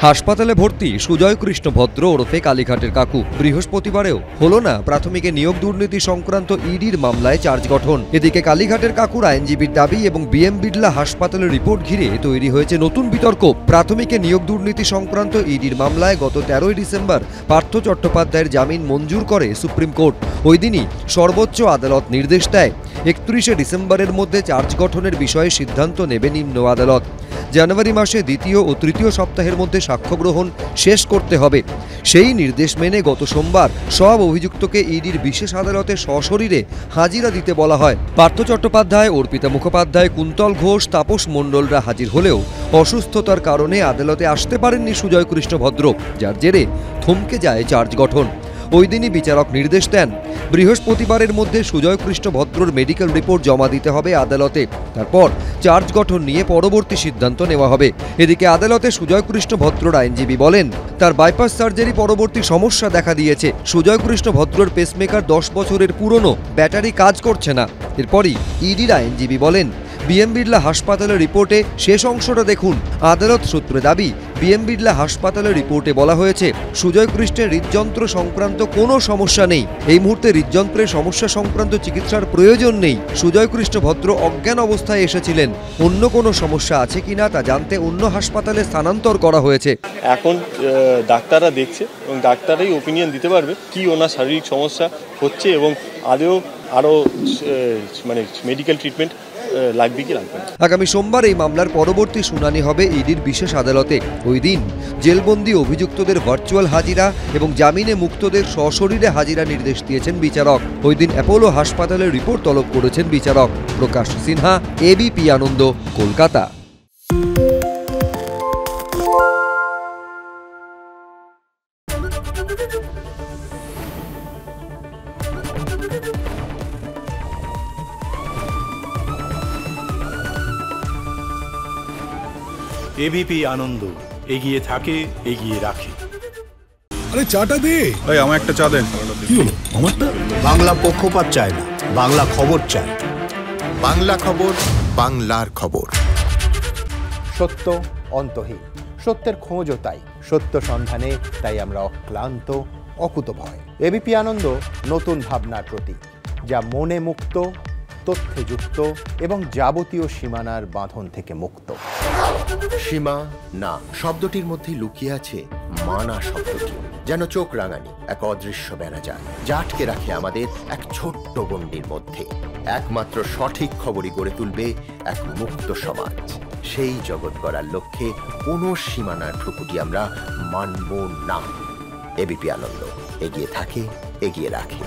হাসপাতালে ভর্তি সুজয় কৃষ্ণ ভদ্র ওরফে কালীঘাটের কাকু। বৃহস্পতিবারেও হলো না প্রাথমিকে নিয়োগ দুর্নীতি সংক্রান্ত ইডির মামলায় চার্জ গঠন। এদিকে কালীঘাটের কাকুর আইনজীবীর দাবি এবং বিএম বিড়লা হাসপাতালের রিপোর্ট ঘিরে তৈরি হয়েছে নতুন বিতর্ক। প্রাথমিকে নিয়োগ দুর্নীতি সংক্রান্ত ইডির মামলায় গত 13 ডিসেম্বর পার্থ চট্টোপাধ্যায়ের জামিন মঞ্জুর করে সুপ্রিম কোর্ট। ওই দিনই সর্বোচ্চ আদালত নির্দেশ দেয় 31 ডিসেম্বরের মধ্যে চার্জ গঠনের বিষয়ে সিদ্ধান্ত নেবে নিম্ন আদালত। জানুয়ারি মাসে দ্বিতীয় ও তৃতীয় সপ্তাহের মধ্যে সাক্ষ্য গ্রহণ শেষ করতে হবে। সেই নির্দেশ মেনে গত সোমবার সব অভিযুক্তকে ইডির বিশেষ আদালতে সশরীরে হাজিরা দিতে বলা হয়। পার্থ চট্টোপাধ্যায়, অর্পিতা মুখোপাধ্যায়, কুন্তল ঘোষ, তাপস মণ্ডলরা হাজির হলেও অসুস্থতার কারণে আদালতে আসতে পারেননি সুজয় কৃষ্ণ ভদ্র, যার জেরে থমকে যায় চার্জ গঠন। ওই দিনই বিচারক নির্দেশ দেন বৃহস্পতিবারের মধ্যে সুজয় কৃষ্ণ ভদ্রর মেডিকেল রিপোর্ট জমা দিতে হবে আদালতে। তারপর চার্জ গঠন নিয়ে পরবর্তী সিদ্ধান্ত নেওয়া হবে। এদিকে আদালতে সুজয় কৃষ্ণ ভদ্রর আইনজীবী বলেন, তার বাইপাস সার্জারি পরবর্তী সমস্যা দেখা দিয়েছে। সুজয় কৃষ্ণ ভদ্রর পেসমেকার 10 বছরের পুরনো, ব্যাটারি কাজ করছে না। এরপরই ইডির আইনজীবী বলেন, বিএম বিড়লা হাসপাতালের রিপোর্টে শেষ অংশটা দেখুন। আদালত সূত্রে দাবি, বিএম বিড়লা হাসপাতালের রিপোর্টে বলা হয়েছে সুজয় কৃষ্ণের হৃদযন্ত্র সংক্রান্ত কোনো সমস্যা নেই। এই মুহূর্তে হৃদযন্ত্রের সমস্যা সংক্রান্ত চিকিৎসার প্রয়োজন নেই। সুজয় কৃষ্ণ ভদ্র অজ্ঞান অবস্থায় এসেছিলেন। অন্য কোনো সমস্যা আছে কিনা তা জানতে অন্য হাসপাতালে স্থানান্তর করা হয়েছে। এখন ডাক্তাররা দেখছে এবং ডাক্তাররাই ওপিনিয়ন দিতে পারবে কি ওনার শারীরিক সমস্যা হচ্ছে এবং আরও মেডিকেল ট্রিটমেন্ট লাগবে কি লাগবে না। আগামী সোমবার এই মামলার পরবর্তী শুনানি হবে ইডির বিশেষ আদালতে। ওই দিন জেলবন্দি অভিযুক্তদের ভার্চুয়াল হাজিরা এবং জামিনে মুক্তদের সশরীরে হাজিরা নির্দেশ দিয়েছেন বিচারক। ওই দিন অ্যাপোলো হাসপাতালের রিপোর্ট তলব করেছেন বিচারক। প্রকাশ সিনহা, এবিপি আনন্দ, কলকাতা। এবিপি আনন্দ, এগিয়ে থাকে, এগিয়ে রাখে। আরে চাটা দে ভাই, আমার একটা চা দেন। কি হলো আমারটা? বাংলা পক্ষপাত চায় না, বাংলা খবর চায়। বাংলা খবর, বাংলার খবর। সত্য অন্তহীন, সত্যের খোঁজও তাই, সত্য সন্ধানে তাই আমরা অক্লান্ত, অকুতভয়। এবিপি আনন্দ নতুন ভাবনার প্রতীক, যা মনে মুক্ত, তথ্যে যুক্ত এবং যাবতীয় সীমানার বাঁধন থেকে মুক্ত। সীমা না শব্দটির মধ্যে লুকিয়ে আছে মানা শব্দটি, যেন চোখ রাঙানি এক অদৃশ্য বেড়াজাল, যা আটকে রাখে আমাদের এক ছোট্ট গণ্ডির মধ্যে। একমাত্র সঠিক খবরই গড়ে তুলবে এক মুক্ত সমাজ। সেই জগৎ গড়ার লক্ষ্যে কোনো সীমানার ঠুকুটি আমরা মানব না। এবিপি আনন্দ, এগিয়ে থাকে, এগিয়ে রাখে।